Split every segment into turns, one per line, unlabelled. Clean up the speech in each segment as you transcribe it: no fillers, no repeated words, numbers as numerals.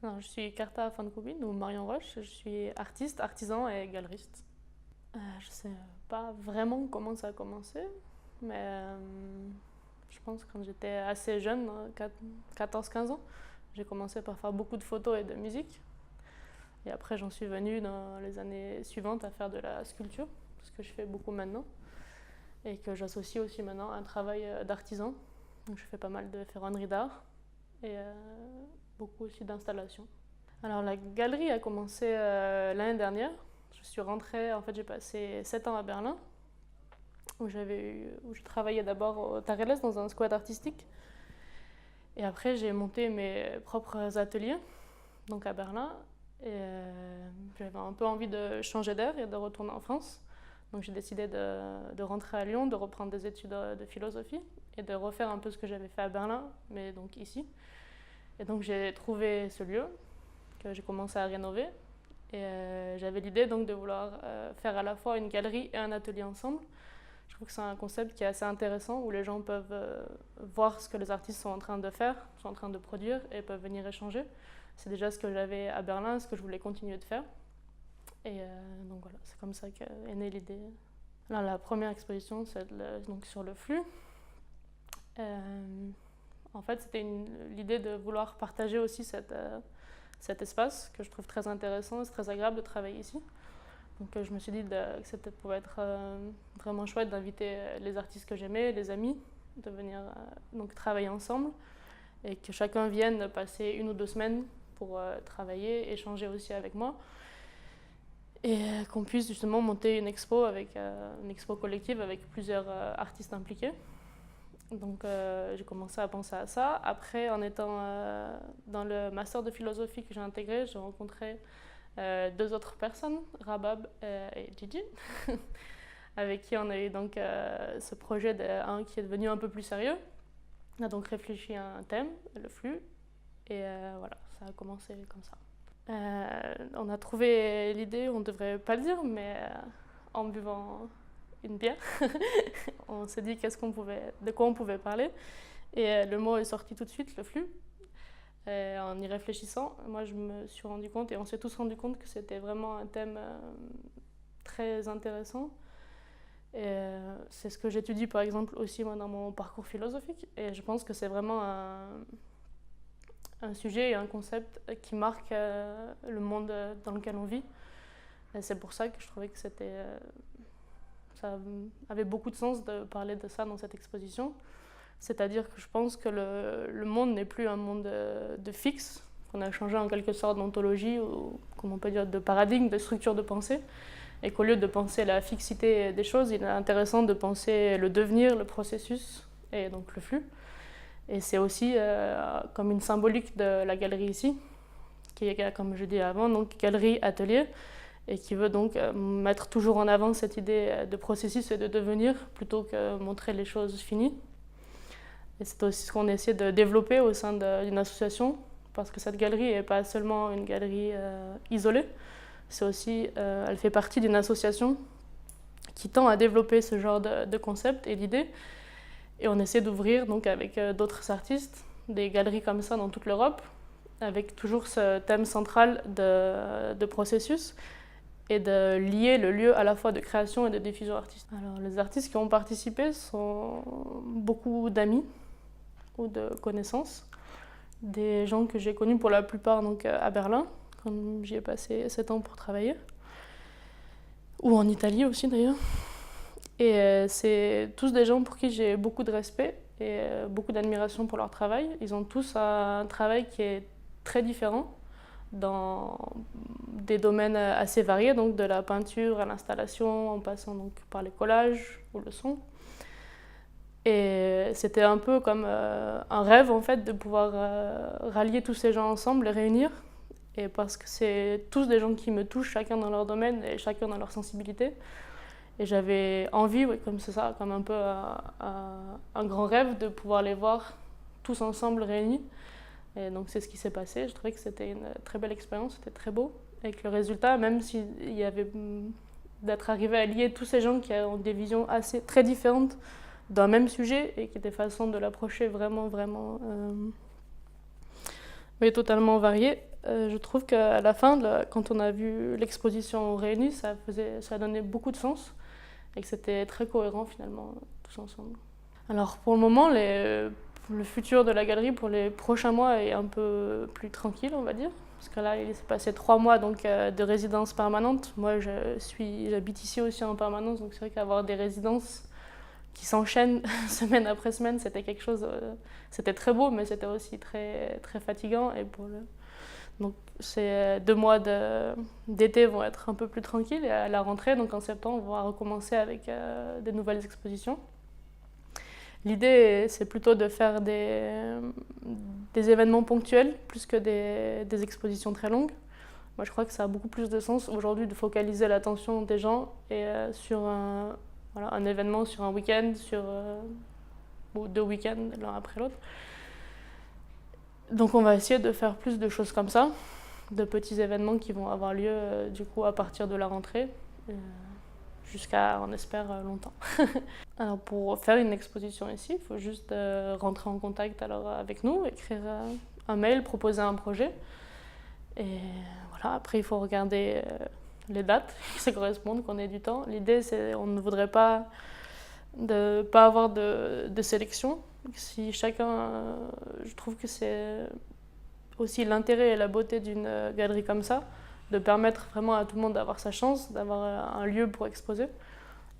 Alors, je suis Karta Fankoubine ou Marion Roche, je suis artiste, artisan et galeriste. Je sais pas vraiment comment ça a commencé, mais je pense que quand j'étais assez jeune, 14-15 ans, j'ai commencé par faire beaucoup de photos et de musique. Et après, j'en suis venue dans les années suivantes à faire de la sculpture, ce que je fais beaucoup maintenant, et que j'associe aussi maintenant à un travail d'artisan. Donc, je fais pas mal de ferronnerie d'art et beaucoup aussi d'installations. Alors la galerie a commencé l'année dernière. Je suis rentrée, en fait j'ai passé 7 ans à Berlin, où je travaillais d'abord au Tareles dans un squat artistique. Et après j'ai monté mes propres ateliers, donc à Berlin. Et j'avais un peu envie de changer d'air et de retourner en France. Donc j'ai décidé de rentrer à Lyon, de reprendre des études de philosophie et de refaire un peu ce que j'avais fait à Berlin, mais donc ici. Et donc j'ai trouvé ce lieu que j'ai commencé à rénover. Et j'avais l'idée donc de vouloir faire à la fois une galerie et un atelier ensemble. Je trouve que c'est un concept qui est assez intéressant où les gens peuvent voir ce que les artistes sont en train de faire, sont en train de produire et peuvent venir échanger. C'est déjà ce que j'avais à Berlin, ce que je voulais continuer de faire. Et donc voilà, c'est comme ça qu'est née l'idée. Alors la première exposition, c'est donc sur le flux. En fait, c'était l'idée de vouloir partager aussi cet espace que je trouve très intéressant et c'est très agréable de travailler ici. Donc je me suis dit que c'était pouvait être vraiment chouette d'inviter les artistes que j'aimais, les amis, de venir donc travailler ensemble et que chacun vienne passer 1 ou 2 semaines pour travailler, échanger aussi avec moi et qu'on puisse justement monter une expo collective avec plusieurs artistes impliqués. Donc j'ai commencé à penser à ça. Après, en étant dans le master de philosophie que j'ai intégré, j'ai rencontré 2 autres personnes, Rabab et Gigi, avec qui on a eu donc ce projet qui est devenu un peu plus sérieux. On a donc réfléchi à un thème, le flux, et voilà, ça a commencé comme ça. On a trouvé l'idée, on ne devrait pas le dire, mais en buvant une bière, on s'est dit de quoi on pouvait parler, et le mot est sorti tout de suite, le flux. Et en y réfléchissant, moi je me suis rendu compte, et on s'est tous rendu compte que c'était vraiment un thème très intéressant. Et c'est ce que j'étudie par exemple aussi moi, dans mon parcours philosophique. Et je pense que c'est vraiment un sujet et un concept qui marque le monde dans lequel on vit. Et c'est pour ça que je trouvais que ça avait beaucoup de sens de parler de ça dans cette exposition. C'est-à-dire que je pense que le monde n'est plus un monde de fixe, qu'on a changé en quelque sorte d'ontologie, ou comme on peut dire de paradigme, de structure de pensée, et qu'au lieu de penser la fixité des choses, il est intéressant de penser le devenir, le processus, et donc le flux. Et c'est aussi comme une symbolique de la galerie ici, qui est, comme je disais avant, donc galerie-atelier, et qui veut donc mettre toujours en avant cette idée de processus et de devenir, plutôt que montrer les choses finies. Et c'est aussi ce qu'on essaie de développer au sein d'une association, parce que cette galerie n'est pas seulement une galerie isolée, c'est aussi, elle fait partie d'une association qui tend à développer ce genre de concepts et d'idées. Et on essaie d'ouvrir donc avec d'autres artistes des galeries comme ça dans toute l'Europe, avec toujours ce thème central de processus et de lier le lieu à la fois de création et de diffusion artistique. Alors les artistes qui ont participé sont beaucoup d'amis ou de connaissances, des gens que j'ai connus pour la plupart donc, à Berlin, quand j'y ai passé 7 ans pour travailler, ou en Italie aussi d'ailleurs. Et c'est tous des gens pour qui j'ai beaucoup de respect et beaucoup d'admiration pour leur travail. Ils ont tous un travail qui est très différent dans des domaines assez variés, donc de la peinture à l'installation, en passant donc par les collages ou le son. Et c'était un peu comme un rêve en fait de pouvoir rallier tous ces gens ensemble, les réunir. Et parce que c'est tous des gens qui me touchent, chacun dans leur domaine et chacun dans leur sensibilité. Et j'avais envie, oui, comme c'est ça, comme un peu un grand rêve de pouvoir les voir tous ensemble réunis. Et donc c'est ce qui s'est passé. Je trouvais que c'était une très belle expérience, c'était très beau. Et que le résultat, même s'il y avait d'être arrivé à lier tous ces gens qui ont des visions très différentes d'un même sujet et qui étaient façons de l'approcher vraiment, vraiment, mais totalement variées, je trouve qu'à la fin, quand on a vu l'exposition réunie, ça donnait beaucoup de sens et que c'était très cohérent finalement, tous ensemble. Alors pour le moment, le futur de la galerie pour les prochains mois est un peu plus tranquille, on va dire. Parce que là, il s'est passé 3 mois donc, de résidence permanente. Moi, j'habite ici aussi en permanence, donc c'est vrai qu'avoir des résidences qui s'enchaînent semaine après semaine, c'était quelque chose. C'était très beau, mais c'était aussi très, très fatigant. Donc ces 2 mois d'été vont être un peu plus tranquilles. Et à la rentrée, donc en septembre, on va recommencer avec des nouvelles expositions. L'idée, c'est plutôt de faire des événements ponctuels plus que des expositions très longues. Moi, je crois que ça a beaucoup plus de sens aujourd'hui de focaliser l'attention des gens sur un événement, sur un week-end, ou 2 week-ends l'un après l'autre. Donc on va essayer de faire plus de choses comme ça, de petits événements qui vont avoir lieu du coup à partir de la rentrée. Jusqu'à, on espère, longtemps. Alors pour faire une exposition ici, il faut juste rentrer en contact avec nous, écrire un mail, proposer un projet. Et voilà, après il faut regarder les dates qui se correspondent, qu'on ait du temps. L'idée, c'est on ne voudrait pas avoir de sélection. Si chacun, je trouve que c'est aussi l'intérêt et la beauté d'une galerie comme ça, de permettre vraiment à tout le monde d'avoir sa chance, d'avoir un lieu pour exposer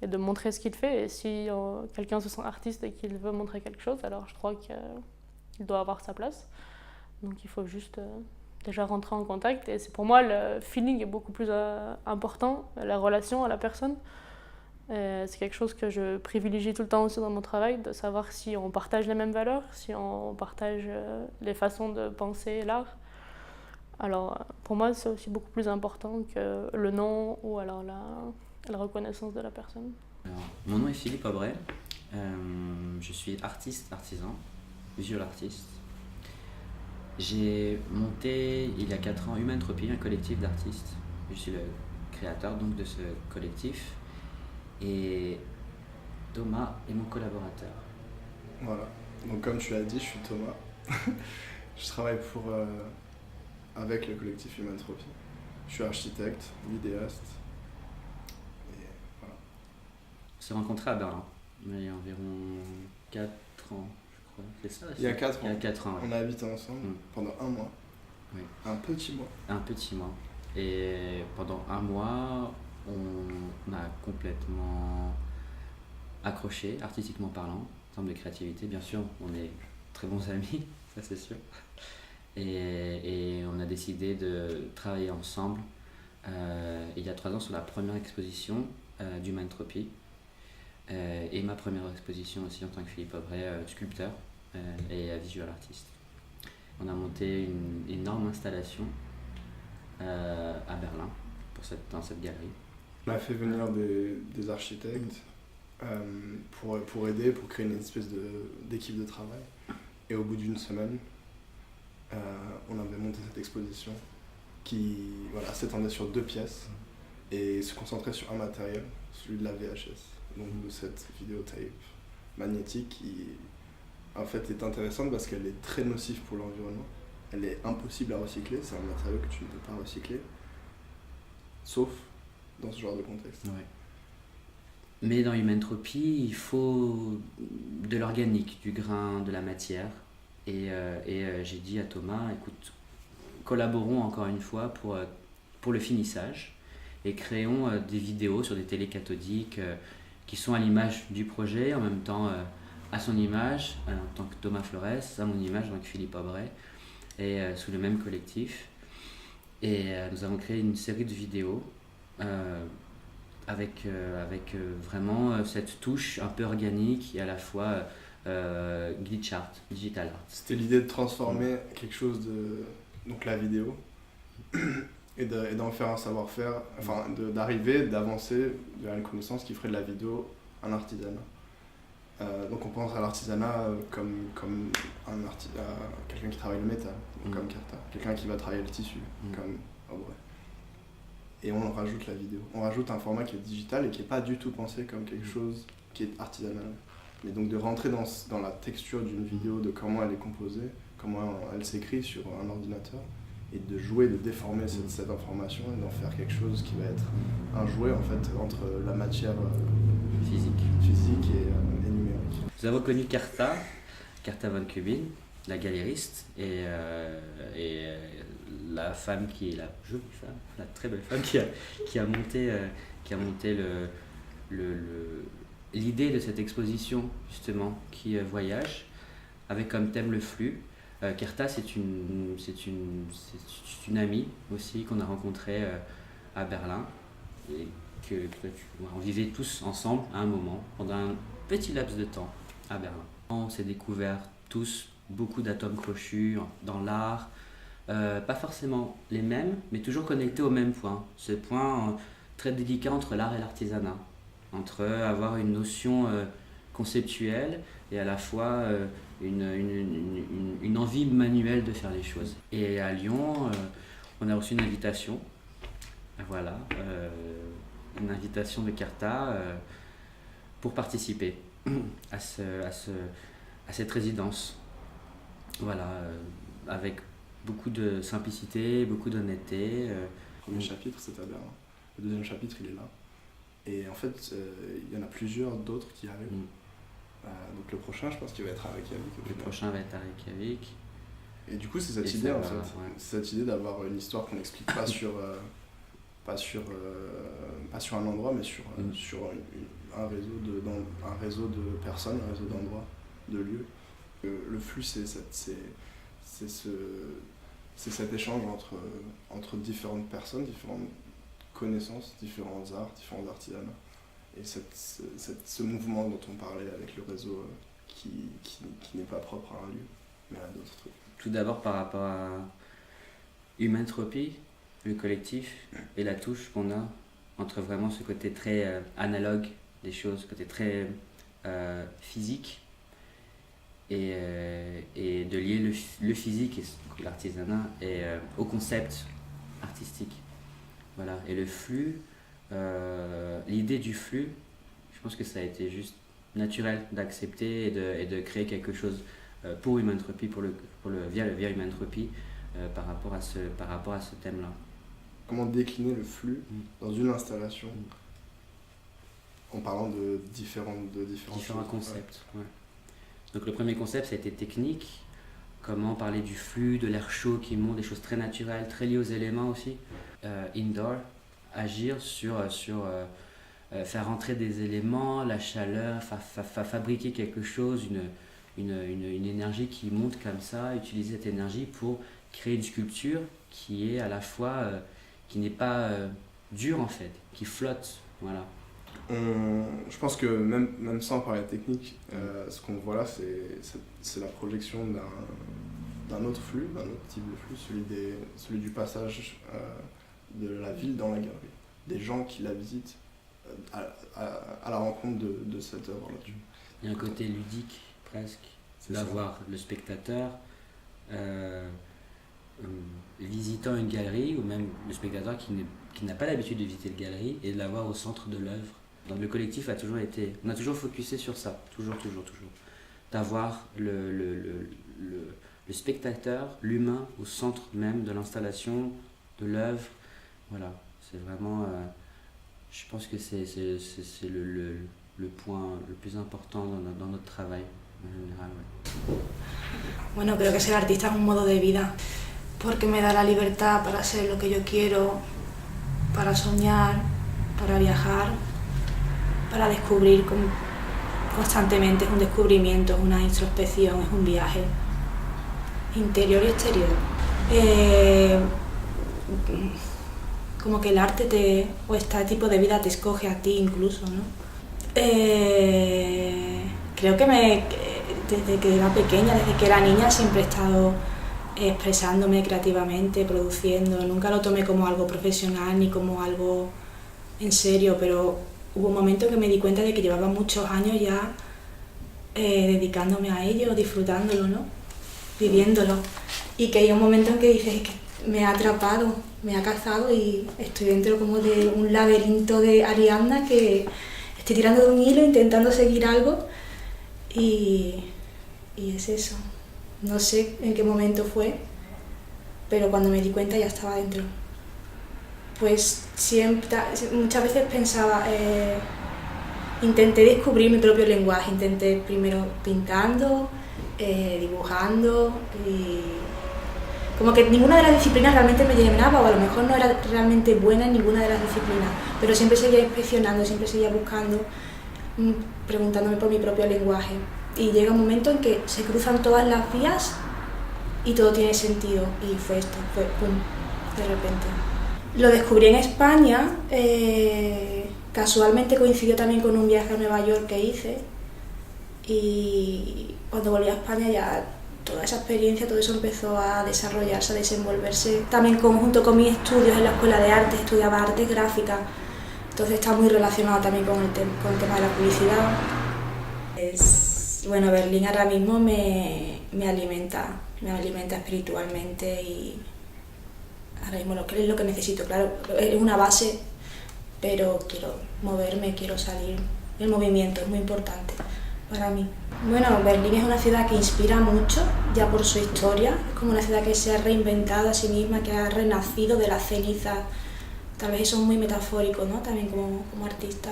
et de montrer ce qu'il fait. Et si quelqu'un se sent artiste et qu'il veut montrer quelque chose, alors je crois qu'il doit avoir sa place. Donc il faut juste déjà rentrer en contact. Et c'est pour moi, le feeling est beaucoup plus important, la relation à la personne. C'est quelque chose que je privilégie tout le temps aussi dans mon travail, de savoir si on partage les mêmes valeurs, si on partage les façons de penser l'art. Alors, pour moi, c'est aussi beaucoup plus important que le nom ou alors la reconnaissance de la personne.
Alors, mon nom est Philippe Aubray. Je suis artisan, visual artiste. J'ai monté il y a 4 ans Humantropie, un collectif d'artistes. Je suis le créateur donc de ce collectif. Et Thomas est mon collaborateur.
Voilà, donc comme tu l'as dit, je suis Thomas. Je travaille avec le collectif Humantropie. Je suis architecte, vidéaste. Et voilà.
On s'est rencontrés à Berlin, il y a environ 4 ans, je crois. C'est ça?
Il y a 4 ans.
Il y a 4 ans, ouais.
On a habité ensemble pendant 1 mois.
Oui.
Un petit mois.
Un petit mois. Et pendant 1 mois, on a complètement accroché, artistiquement parlant, en termes de créativité. Bien sûr, on est très bons amis, ça c'est sûr. Et on a décidé de travailler ensemble il y a 3 ans sur la première exposition d'Humantropie et ma première exposition aussi en tant que Philippe Aubray, sculpteur et visual artiste. On a monté une énorme installation à Berlin dans cette galerie.
On a fait venir des architectes pour aider, pour créer une espèce d'équipe de travail. Et au bout d'une semaine, on avait monté cette exposition qui s'étendait sur 2 pièces et se concentrait sur un matériel, celui de la VHS, donc de cette vidéotape magnétique qui en fait est intéressante parce qu'elle est très nocive pour l'environnement. Elle est impossible à recycler, c'est un matériau que tu ne peux pas recycler, sauf dans ce genre de contexte.
Ouais. Mais dans Humantropie, il faut de l'organique, du grain, de la matière. Et j'ai dit à Thomas, écoute, collaborons encore une fois pour le finissage et créons des vidéos sur des télés cathodiques qui sont à l'image du projet, en même temps à son image, en tant que Thomas Flores, à mon image, donc Philippe Aubray, et sous le même collectif. Et nous avons créé une série de vidéos avec vraiment cette touche un peu organique et à la fois glitch art, digital art.
C'était l'idée de transformer quelque chose donc la vidéo, et d'en faire un savoir-faire, enfin d'avancer vers une connaissance qui ferait de la vidéo un artisanat. Donc on pense à l'artisanat comme quelqu'un qui travaille le métal, comme Carta, quelqu'un qui va travailler le tissu, comme Aubray. Et on en rajoute la vidéo. On rajoute un format qui est digital et qui n'est pas du tout pensé comme quelque chose qui est artisanal. Mais donc de rentrer dans la texture d'une vidéo, de comment elle est composée, comment elle s'écrit sur un ordinateur, et de jouer, de déformer cette information et d'en faire quelque chose qui va être un jouet en fait entre la matière physique et numérique.
Nous avons connu Carta von Kubin, la galériste, et la femme qui est la jolie femme, la très belle femme qui a monté l'idée de cette exposition justement qui voyage avec comme thème le flux. Carta, c'est une amie aussi qu'on a rencontrée à Berlin et on vivait tous ensemble à un moment pendant un petit laps de temps à Berlin. On s'est découvert tous beaucoup d'atomes crochus dans l'art, pas forcément les mêmes, mais toujours connectés au même point. Ce point très délicat entre l'art et l'artisanat, entre avoir une notion conceptuelle et à la fois une envie manuelle de faire les choses. Et à Lyon, on a reçu une invitation, voilà, une invitation de Carta pour participer à cette résidence. Voilà, avec beaucoup de simplicité, beaucoup d'honnêteté.
Le premier chapitre, c'est à Berlin. Le deuxième chapitre, il est là. Et en fait, il y en a plusieurs d'autres qui arrivent. Donc le prochain, je pense qu'il va être à Reykjavik.
Le prochain va être à Reykjavik.
Et du coup, c'est cette idée, en fait. Ouais. C'est cette idée d'avoir une histoire qu'on n'explique pas sur un endroit, mais sur un réseau de personnes, un réseau d'endroits, de lieux. Le flux, c'est cet échange entre différentes personnes, différentes connaissances, différents arts, différents artisanats. Et ce mouvement dont on parlait avec le réseau qui n'est pas propre à un lieu, mais à d'autres trucs.
Tout d'abord par rapport à Humantropy, le collectif, et la touche qu'on a entre vraiment ce côté très analogue des choses, ce côté très physique, et de lier le physique et l'artisanat au concept artistique. Voilà. Et le flux, l'idée du flux, je pense que ça a été juste naturel d'accepter et de créer quelque chose pour Humantropy, via Humantropy, par rapport à ce thème-là.
Comment décliner le flux dans une installation en parlant de différents
concepts. Ouais. Donc le premier concept, ça a été technique. Comment parler du flux, de l'air chaud qui monte, des choses très naturelles, très liées aux éléments aussi. Indoor, agir sur faire entrer des éléments, la chaleur, fabriquer quelque chose, une énergie qui monte comme ça, utiliser cette énergie pour créer une sculpture qui est à la fois, qui n'est pas dure en fait, qui flotte, voilà.
Je pense que même sans parler de technique, ce qu'on voit là, c'est la projection d'un autre flux, d'un autre type de flux, celui du passage de la ville dans la galerie, des gens qui la visitent à la rencontre de cette œuvre-là.
Il y a un côté ludique presque, d'avoir le spectateur visitant une galerie, ou même le spectateur qui n'a pas l'habitude de visiter une galerie, et de l'avoir au centre de l'œuvre. Donc le collectif on a toujours focusé sur ça, toujours. D'avoir le spectateur, l'humain, au centre même de l'installation, de l'œuvre. Voilà, c'est vraiment, je pense que c'est le point le plus important dans notre travail en général. Ouais.
Bueno, creo que ser artista es un modo de vida, porque me da la libertad para hacer lo que yo quiero, para soñar, para viajar, para descubrir constantemente. Es un descubrimiento, es una introspección, es un viaje interior y exterior. Como que el arte o este tipo de vida te escoge a ti incluso, ¿no? Creo que desde que era pequeña, desde que era niña, siempre he estado expresándome creativamente, produciendo. Nunca lo tomé como algo profesional ni como algo en serio, pero hubo un momento que me di cuenta de que llevaba muchos años ya dedicándome a ello, disfrutándolo, ¿no? Viviéndolo. Y que hay un momento en que dices, es que me ha atrapado, me ha cazado y estoy dentro como de un laberinto de Ariadna que estoy tirando de un hilo intentando seguir algo y es eso. No sé en qué momento fue, pero cuando me di cuenta ya estaba dentro. Pues muchas veces pensaba, intenté descubrir mi propio lenguaje, intenté primero pintando, dibujando, y como que ninguna de las disciplinas realmente me llenaba, o a lo mejor no era realmente buena en ninguna de las disciplinas, pero siempre seguía inspeccionando, siempre seguía buscando, preguntándome por mi propio lenguaje. Y llega un momento en que se cruzan todas las vías y todo tiene sentido, y fue esto, fue pum, de repente. Lo descubrí en España, casualmente coincidió también con un viaje a Nueva York que hice, y cuando volví a España ya toda esa experiencia, todo eso empezó a desarrollarse, a desenvolverse. También junto con mis estudios en la Escuela de Arte, estudiaba arte gráfica, entonces está muy relacionado también con el tema de la publicidad. Bueno, Berlín ahora mismo me alimenta espiritualmente, y ahora mismo es lo que necesito. Claro, es una base, pero quiero moverme, quiero salir. El movimiento es muy importante para mí. Bueno, Berlín es una ciudad que inspira mucho, ya por su historia. Es como una ciudad que se ha reinventado a sí misma, que ha renacido de las cenizas. Tal vez eso es muy metafórico, ¿no? También como artista.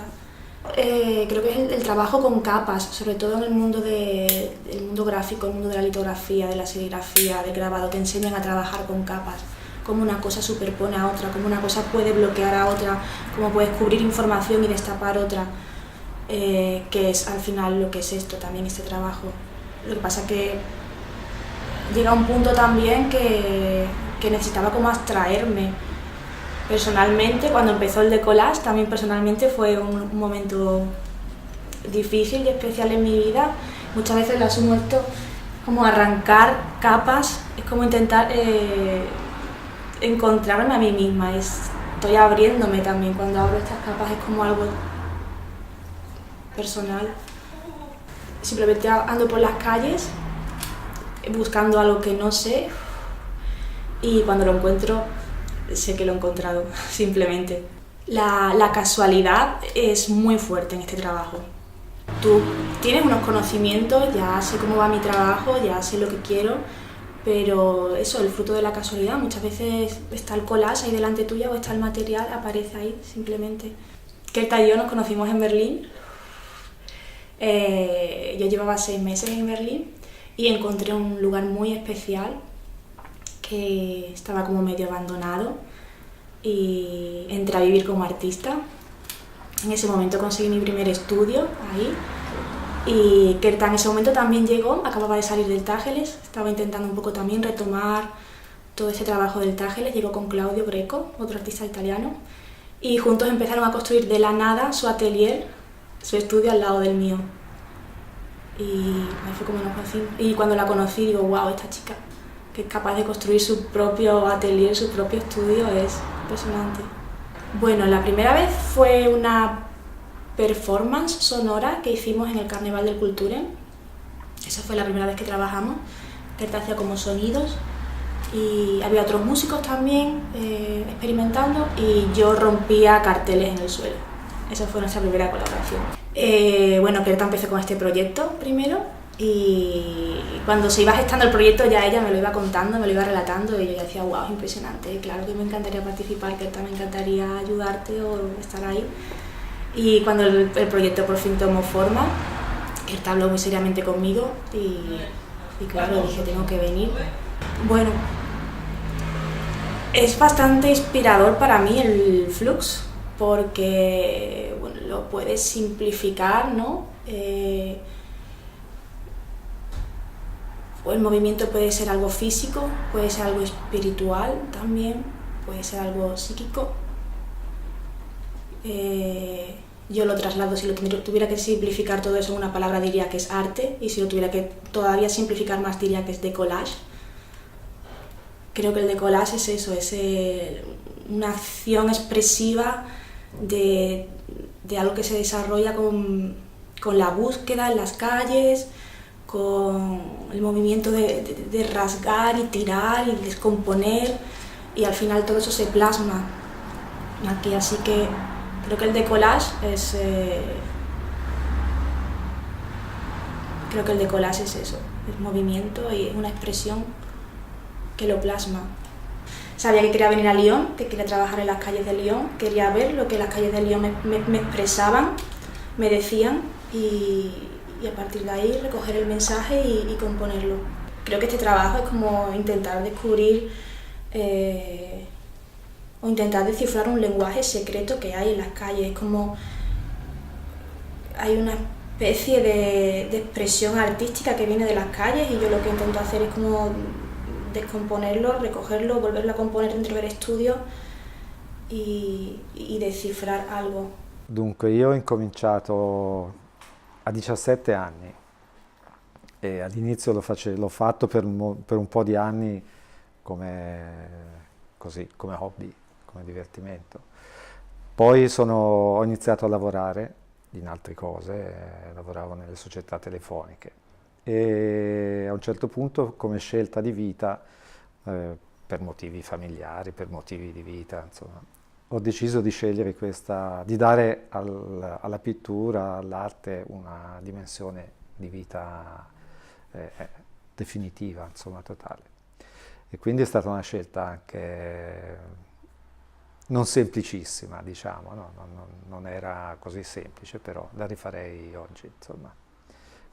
Creo que es el trabajo con capas, sobre todo en el mundo gráfico, el mundo de la litografía, de la serigrafía, del grabado. Te enseñan a trabajar con capas, cómo una cosa superpone a otra, cómo una cosa puede bloquear a otra, cómo puedes cubrir información y destapar otra, que es al final lo que es esto también, este trabajo. Lo que pasa que llega a un punto también que necesitaba como abstraerme. Personalmente, cuando empezó el decollage, también personalmente fue un momento difícil y especial en mi vida. Muchas veces lo asumo esto como arrancar capas, es como intentar encontrarme a mí misma. Estoy abriéndome también, cuando abro estas capas es como algo personal. Simplemente ando por las calles buscando algo que no sé, y cuando lo encuentro sé que lo he encontrado, simplemente. La casualidad es muy fuerte en este trabajo. Tú tienes unos conocimientos, ya sé cómo va mi trabajo, ya sé lo que quiero, pero eso, el fruto de la casualidad, muchas veces está el collage ahí delante tuya, o está el material, aparece ahí simplemente. Kerta y yo nos conocimos en Berlín. Yo llevaba 6 meses en Berlín y encontré un lugar muy especial que estaba como medio abandonado, y entré a vivir como artista. En ese momento conseguí mi primer estudio ahí, y Kerta en ese momento también llegó, acababa de salir del Tágeles, estaba intentando un poco también retomar todo ese trabajo del Tágeles. Llegó con Claudio Greco, otro artista italiano, y juntos empezaron a construir de la nada su atelier, su estudio al lado del mío, y ahí fue como nos conocimos. Y cuando la conocí digo, wow, esta chica que es capaz de construir su propio atelier, su propio estudio, es impresionante. Bueno, la primera vez fue una performance sonora que hicimos en el Carnaval del Kulturen. Esa fue la primera vez que trabajamos. Kerta hacía como sonidos y había otros músicos también experimentando, y yo rompía carteles en el suelo. Esa fue nuestra primera colaboración. Bueno, Kerta empezó con este proyecto primero, y cuando se iba gestando el proyecto ya ella me lo iba contando, me lo iba relatando, y yo ya decía, wow, es impresionante, claro que me encantaría participar, Kerta, me encantaría ayudarte o estar ahí. Y cuando el proyecto por fin tomó forma, Kerta habló muy seriamente conmigo, y claro, dije, tengo que venir. Bueno, es bastante inspirador para mí el flux, porque bueno, lo puedes simplificar, ¿no? El movimiento puede ser algo físico, puede ser algo espiritual también, puede ser algo psíquico. Yo lo traslado, si lo tuviera que simplificar todo eso en una palabra diría que es arte, y si lo tuviera que todavía simplificar más diría que es decollage. Creo que el decollage es eso, es una acción expresiva de algo que se desarrolla con la búsqueda en las calles, con el movimiento de rasgar y tirar y descomponer, y al final todo eso se plasma aquí. Así que creo que el decollage es eso, es movimiento y es una expresión que lo plasma. sabía que quería venir a Lyon, que quería trabajar en las calles de Lyon, quería ver lo que las calles de Lyon me expresaban, me decían y a partir de ahí recoger el mensaje y componerlo. Creo que este trabajo es como intentar descubrir o intentar descifrar un lenguaje secreto que hay en las calles. Es como hay una especie de expresión artística que viene de las calles y yo lo que intento hacer es como descomponerlo, recogerlo, volverlo a componer dentro del estudio y descifrar algo.
Dunque, io ho incominciato a 17 anni e all'inizio l'ho fatto per un po' di anni come hobby, come divertimento. Poi ho iniziato a lavorare in altre cose, lavoravo nelle società telefoniche e a un certo punto come scelta di vita, per motivi familiari, per motivi di vita, insomma, ho deciso di scegliere di dare alla pittura, all'arte una dimensione di vita definitiva, insomma, totale. E quindi è stata una scelta anche non semplicissima, diciamo, no? Non era così semplice, però la rifarei oggi, insomma.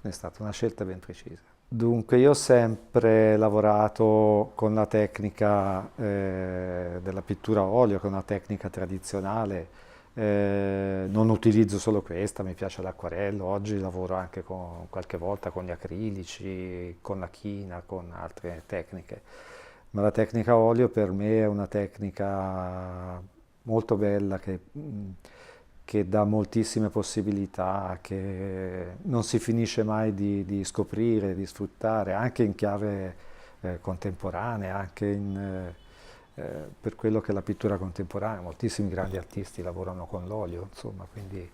È stata una scelta ben precisa. Dunque, io ho sempre lavorato con la tecnica della pittura a olio, che è una tecnica tradizionale. Non utilizzo solo questa, mi piace l'acquarello. Oggi lavoro anche qualche volta con gli acrilici, con la china, con altre tecniche. Ma la tecnica a olio per me è una tecnica molto bella che dà moltissime possibilità, che non si finisce mai di scoprire, di sfruttare, anche in chiave contemporanea, anche per quello che è la pittura contemporanea. Moltissimi grandi artisti lavorano con l'olio, insomma, quindi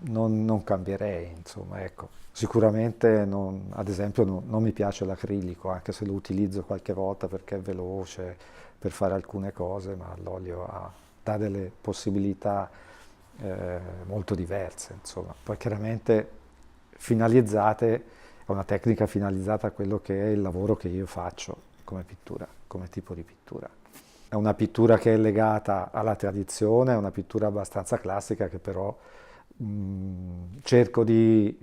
non cambierei, insomma, ecco. Sicuramente, ad esempio, non mi piace l'acrilico, anche se lo utilizzo qualche volta perché è veloce per fare alcune cose, ma l'olio dà delle possibilità molto diverse, insomma. Poi chiaramente finalizzate, è una tecnica finalizzata a quello che è il lavoro che io faccio come pittura, come tipo di pittura. È una pittura che è legata alla tradizione, è una pittura abbastanza classica che però cerco di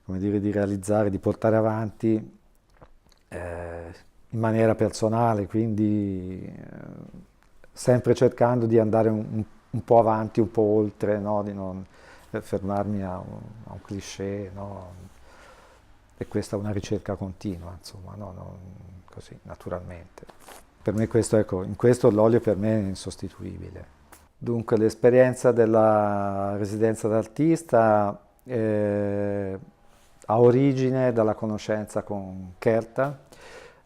realizzare, di portare avanti in maniera personale, quindi sempre cercando di andare un po' avanti, un po' oltre, no? Di non fermarmi a un cliché, no? E questa è una ricerca continua, insomma, no? Così, naturalmente. Per me in questo l'olio per me è insostituibile. Dunque, l'esperienza della residenza d'artista ha origine dalla conoscenza con Kerta,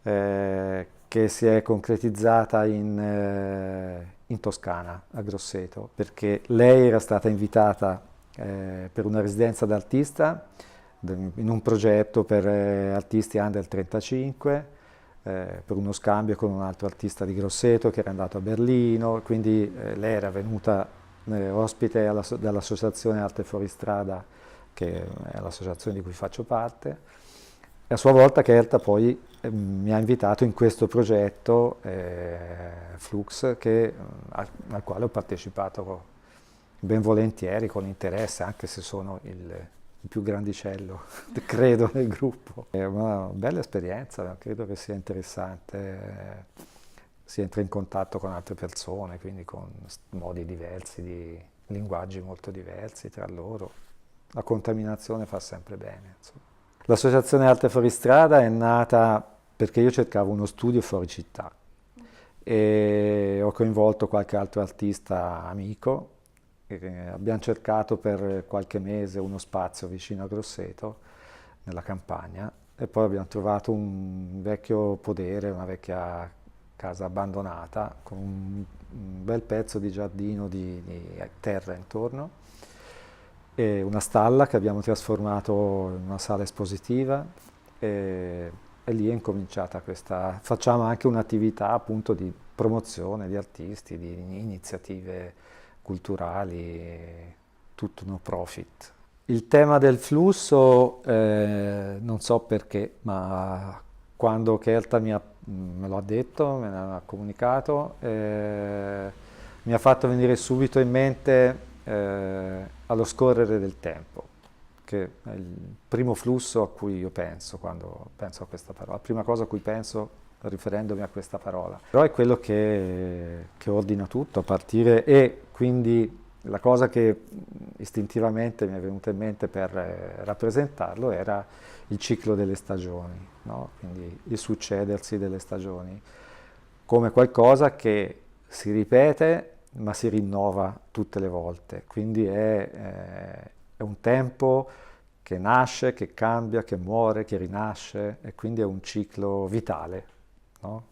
che si è concretizzata in Toscana, a Grosseto, perché lei era stata invitata per una residenza d'artista in un progetto per artisti under 35, per uno scambio con un altro artista di Grosseto che era andato a Berlino, quindi lei era venuta ospite dell'associazione Arte Fuoristrada, che è l'associazione di cui faccio parte, e a sua volta Kerta poi mi ha invitato in questo progetto Flux, al quale ho partecipato ben volentieri, con interesse, anche se sono il più grandicello, credo, nel gruppo. È una bella esperienza, credo che sia interessante, si entra in contatto con altre persone, quindi con modi diversi, di linguaggi molto diversi tra loro. La contaminazione fa sempre bene, insomma. L'associazione Arte Fuoristrada è nata perché io cercavo uno studio fuori città e ho coinvolto qualche altro artista amico. Abbiamo cercato per qualche mese uno spazio vicino a Grosseto, nella campagna, e poi abbiamo trovato un vecchio podere, una vecchia casa abbandonata, con un bel pezzo di giardino di terra intorno, e una stalla che abbiamo trasformato in una sala espositiva, e lì è incominciata facciamo anche un'attività appunto di promozione di artisti, di iniziative culturali, tutto no profit. Il tema del flusso, non so perché, ma quando Kerta me lo ha detto, me l'ha comunicato, mi ha fatto venire subito in mente allo scorrere del tempo, che è il primo flusso a cui io penso quando penso a questa parola, la prima cosa a cui penso riferendomi a questa parola. Però è quello che ordina tutto a partire, e quindi la cosa che istintivamente mi è venuta in mente per rappresentarlo era il ciclo delle stagioni, no? Quindi il succedersi delle stagioni, come qualcosa che si ripete ma si rinnova tutte le volte, quindi è un tempo che nasce, che cambia, che muore, che rinasce, e quindi è un ciclo vitale, no?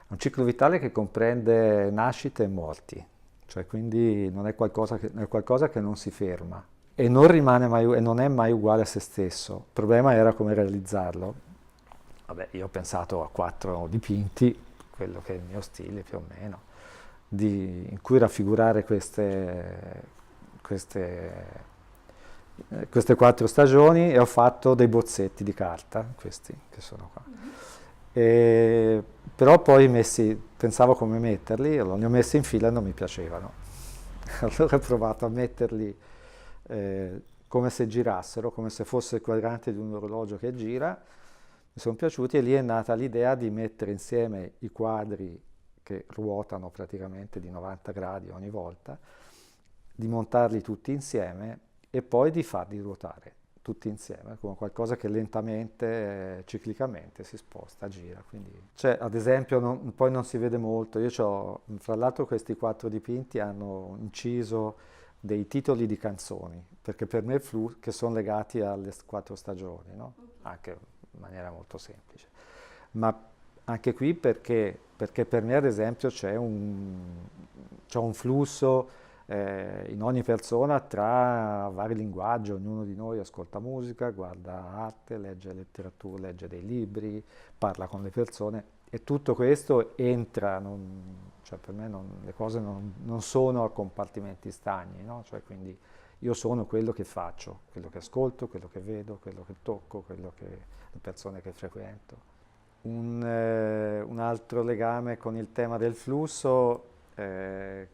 Un ciclo vitale che comprende nascite e morti, cioè quindi non è qualcosa che non si ferma e non rimane mai, e non è mai uguale a se stesso. Il problema era come realizzarlo. Vabbè, io ho pensato a 4 dipinti, quello che è il mio stile più o meno, in cui raffigurare queste 4 stagioni, e ho fatto dei bozzetti di carta, questi che sono qua. Però poi pensavo come metterli, allora li ho messi in fila e non mi piacevano. Allora ho provato a metterli come se girassero, come se fosse il quadrante di un orologio che gira. Mi sono piaciuti, e lì è nata l'idea di mettere insieme i quadri che ruotano praticamente di 90 gradi ogni volta, di montarli tutti insieme e poi di farli ruotare tutti insieme, come qualcosa che lentamente, ciclicamente si sposta, gira. Quindi, ad esempio, poi non si vede molto, fra l'altro questi 4 dipinti hanno inciso dei titoli di canzoni, perché per me che sono legati alle 4 stagioni, no? Anche in maniera molto semplice. Ma anche qui perché per me, ad esempio, c'è un flusso in ogni persona tra vari linguaggi. Ognuno di noi ascolta musica, guarda arte, legge letteratura, legge dei libri, parla con le persone, e tutto questo entra, per me le cose non sono a compartimenti stagni, no? Cioè, quindi io sono quello che faccio, quello che ascolto, quello che vedo, quello che tocco, le persone che frequento. Un altro legame con il tema del flusso è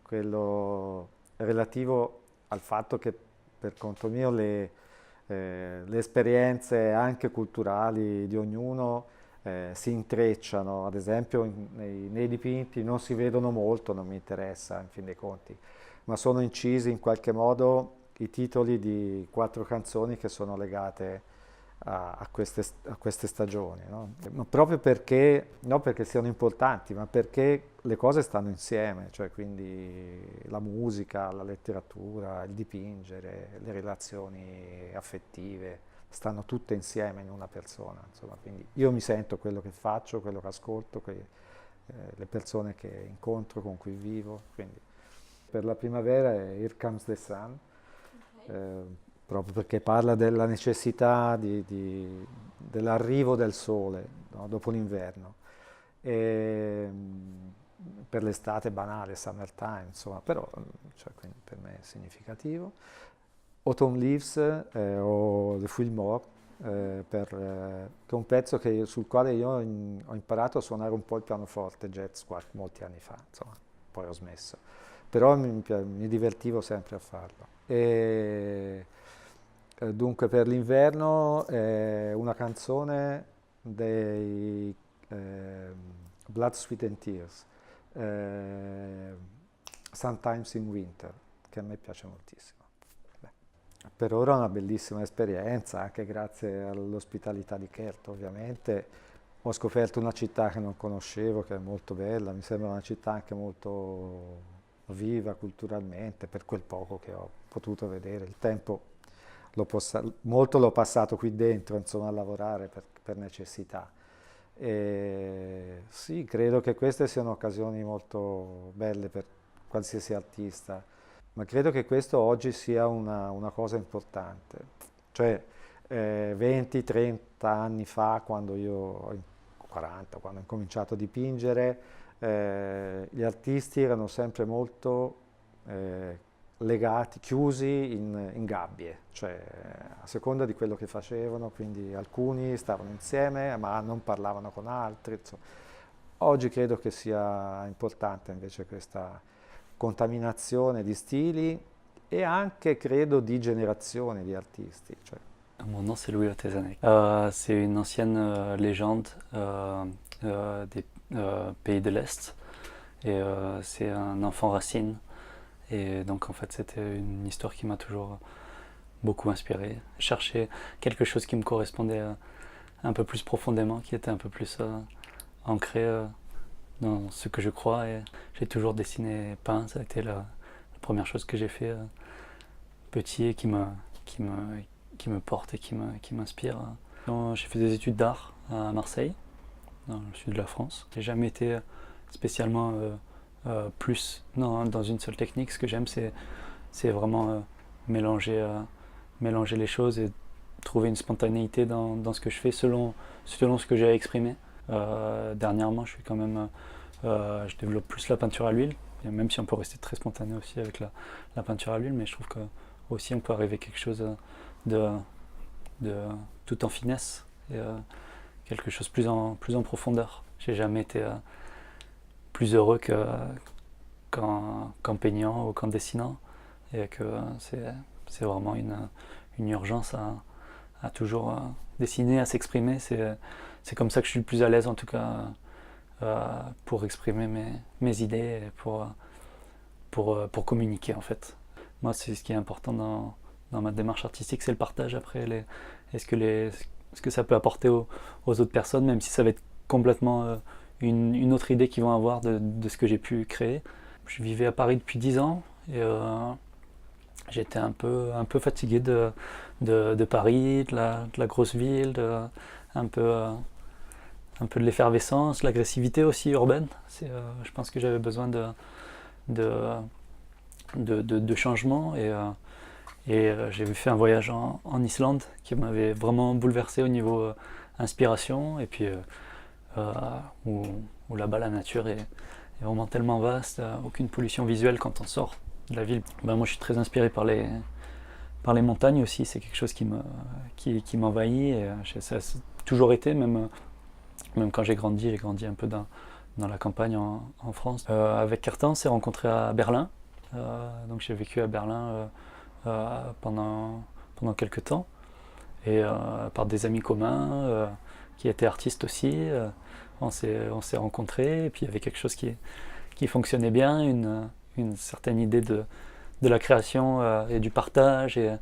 quello relativo al fatto che, per conto mio, le esperienze anche culturali di ognuno si intrecciano. Ad esempio nei dipinti non si vedono molto, non mi interessa in fin dei conti, ma sono incisi in qualche modo i titoli di 4 canzoni che sono legate a queste stagioni, no? Ma proprio perché, non perché siano importanti, ma perché le cose stanno insieme, cioè quindi la musica, la letteratura, il dipingere, le relazioni affettive, stanno tutte insieme in una persona, insomma. Quindi io mi sento quello che faccio, quello che ascolto, le persone che incontro, con cui vivo. Quindi per la primavera è Here Comes the Sun, proprio perché parla della necessità dell'arrivo del sole, no? Dopo l'inverno. E per l'estate banale, summertime, insomma, però per me è significativo. Autumn Leaves o Le Feuilles Mortes, che è un pezzo sul quale io ho imparato a suonare un po' il pianoforte jazz molti anni fa, insomma, poi ho smesso. Però mi divertivo sempre a farlo. Dunque per l'inverno una canzone dei Blood, Sweat and Tears, Sometimes in Winter, che a me piace moltissimo. Per ora è una bellissima esperienza, anche grazie all'ospitalità di Kerta, ovviamente. Ho scoperto una città che non conoscevo, che è molto bella, mi sembra una città anche molto viva culturalmente, per quel poco che ho potuto vedere. Il tempo molto l'ho passato qui dentro, insomma, a lavorare per necessità. E sì, credo che queste siano occasioni molto belle per qualsiasi artista, ma credo che questo oggi sia una cosa importante. Cioè 20-30 anni fa, quando io 40, quando ho cominciato a dipingere, gli artisti erano sempre molto legati, chiusi in gabbie, cioè a seconda di quello che facevano, quindi alcuni stavano insieme ma non parlavano con altri. Insomma. Oggi credo che sia importante invece questa contaminazione di stili et anche credo di génération di artisti. Cioè.
Mon nom c'est Louis Otezanek. C'est une ancienne légende des pays de l'Est et c'est un enfant racine et donc en fait c'était une histoire qui m'a toujours beaucoup inspiré. Je cherchais quelque chose qui me correspondait un peu plus profondément, qui était un peu plus ancré dans ce que je crois et j'ai toujours dessiné, peint, ça a été la première chose que j'ai fait petit et qui me porte et qui m'inspire. J'ai fait des études d'art à Marseille, dans le sud de la France. J'ai jamais été spécialement plus dans une seule technique. Ce que j'aime, c'est vraiment mélanger les choses et trouver une spontanéité dans ce que je fais selon ce que j'ai à exprimer. Dernièrement, je développe plus la peinture à l'huile, même si on peut rester très spontané aussi avec la peinture à l'huile, mais je trouve que aussi on peut arriver à quelque chose de tout en finesse et quelque chose plus en profondeur. J'ai jamais été plus heureux qu'en peignant ou qu'en dessinant et que c'est vraiment une urgence à toujours dessiner, à s'exprimer. C'est comme ça que je suis le plus à l'aise en tout cas pour exprimer mes idées et pour communiquer en fait. Moi c'est ce qui est important dans ma démarche artistique, c'est le partage après. Est-ce que ça peut apporter aux autres personnes, même si ça va être complètement une autre idée qu'ils vont avoir de ce que j'ai pu créer. Je vivais à Paris depuis 10 ans et j'étais un peu fatigué de Paris, de la grosse ville, un peu de l'effervescence, l'agressivité aussi urbaine. Je pense que j'avais besoin de changement et j'ai fait un voyage en Islande qui m'avait vraiment bouleversé au niveau inspiration et puis où là-bas la nature est vraiment tellement vaste, aucune pollution visuelle quand on sort de la ville. Moi je suis très inspiré par les montagnes aussi, c'est quelque chose qui m'envahit et ça a toujours été, même quand j'ai grandi un peu dans la campagne en France. Avec Carta on s'est rencontrés à Berlin, donc j'ai vécu à Berlin pendant quelques temps et par des amis communs qui étaient artistes aussi, on s'est rencontrés et puis il y avait quelque chose qui fonctionnait bien, une certaine idée de la création et du partage et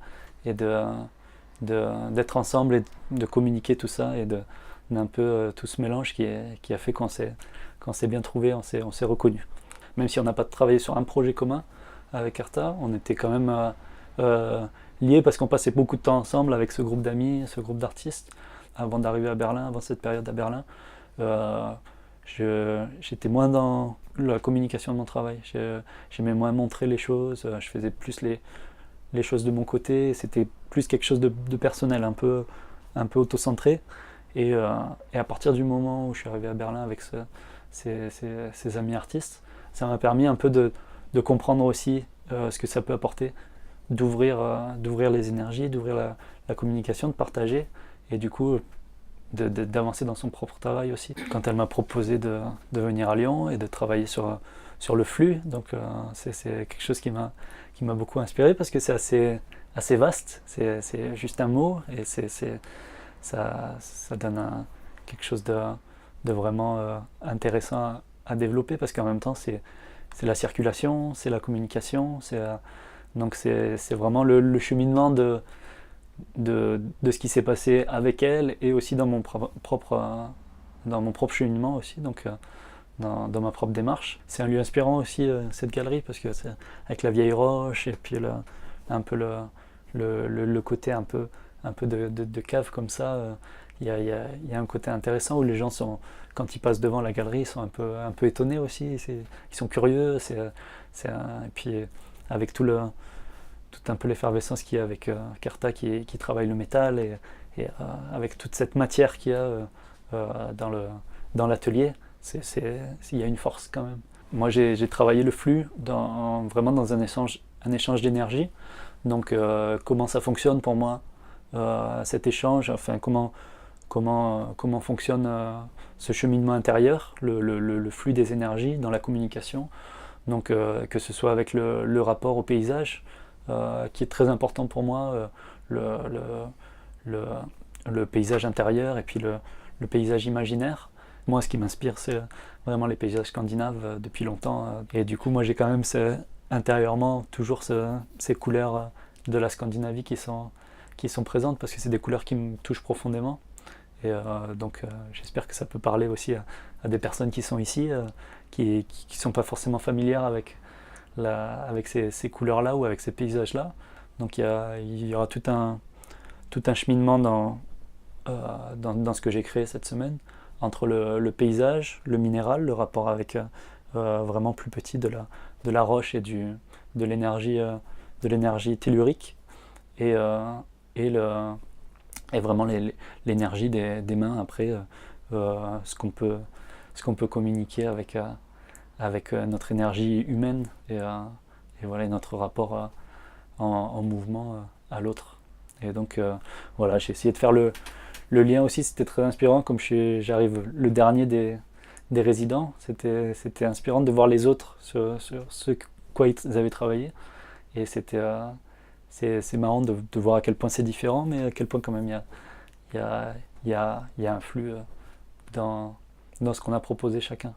d'être ensemble et de communiquer tout ça et d'un peu tout ce mélange qui a fait qu'on s'est bien trouvé, on s'est reconnu. Même si on n'a pas travaillé sur un projet commun avec Carta, on était quand même liés parce qu'on passait beaucoup de temps ensemble avec ce groupe d'amis, ce groupe d'artistes. Avant d'arriver à Berlin, avant cette période à Berlin, j'étais moins dans la communication de mon travail. J'aimais moins montrer les choses, je faisais plus les choses de mon côté. C'était plus quelque chose de personnel, un peu auto-centré. Et à partir du moment où je suis arrivé à Berlin avec ces amis artistes, ça m'a permis un peu de comprendre aussi ce que ça peut apporter, d'ouvrir les énergies, d'ouvrir la communication, de partager et du coup d'avancer dans son propre travail aussi. Quand elle m'a proposé de venir à Lyon et de travailler sur le flux, donc c'est quelque chose qui m'a beaucoup inspiré parce que c'est assez vaste, c'est juste un mot et ça donne quelque chose de vraiment intéressant à développer parce qu'en même temps c'est la circulation, c'est la communication, donc c'est vraiment le cheminement de ce qui s'est passé avec elle et aussi dans mon propre cheminement aussi, donc dans ma propre démarche. C'est un lieu inspirant aussi cette galerie parce que c'est avec la vieille roche et puis un peu le côté un peu de cave comme ça. Il y a un côté intéressant où les gens quand ils passent devant la galerie, ils sont un peu étonnés aussi, ils sont curieux. Et puis avec tout un peu l'effervescence qu'il y a avec Carta qui travaille le métal et avec toute cette matière qu'il y a dans l'atelier, il y a une force quand même. Moi j'ai travaillé le flux vraiment dans un échange un échange d'énergie. Donc comment ça fonctionne pour moi, cet échange, enfin comment fonctionne ce cheminement intérieur, le flux des énergies dans la communication. Donc que ce soit avec le rapport au paysage, qui est très important pour moi, le paysage intérieur et puis le paysage imaginaire. Moi, ce qui m'inspire, c'est vraiment les paysages scandinaves depuis longtemps. Et du coup, moi, j'ai quand même intérieurement toujours ces couleurs de la Scandinavie qui sont présentes, parce que c'est des couleurs qui me touchent profondément. Et donc, j'espère que ça peut parler aussi à des personnes qui sont ici, qui ne sont pas forcément familières avec ces couleurs-là ou avec ces paysages-là. Donc, il y aura tout un cheminement dans ce que j'ai créé cette semaine, entre le paysage, le minéral, le rapport avec vraiment plus petit de la roche et de l'énergie tellurique, et vraiment l'énergie des mains après, ce qu'on peut communiquer avec notre énergie humaine et voilà, notre rapport en mouvement à l'autre. Et donc voilà, j'ai essayé de faire le lien aussi. C'était très inspirant, comme j'arrive le dernier des résidents. C'était inspirant de voir les autres sur ce quoi ils avaient travaillé. Et c'est marrant de voir à quel point c'est différent, mais à quel point quand même il y a un flux dans ce qu'on a proposé chacun.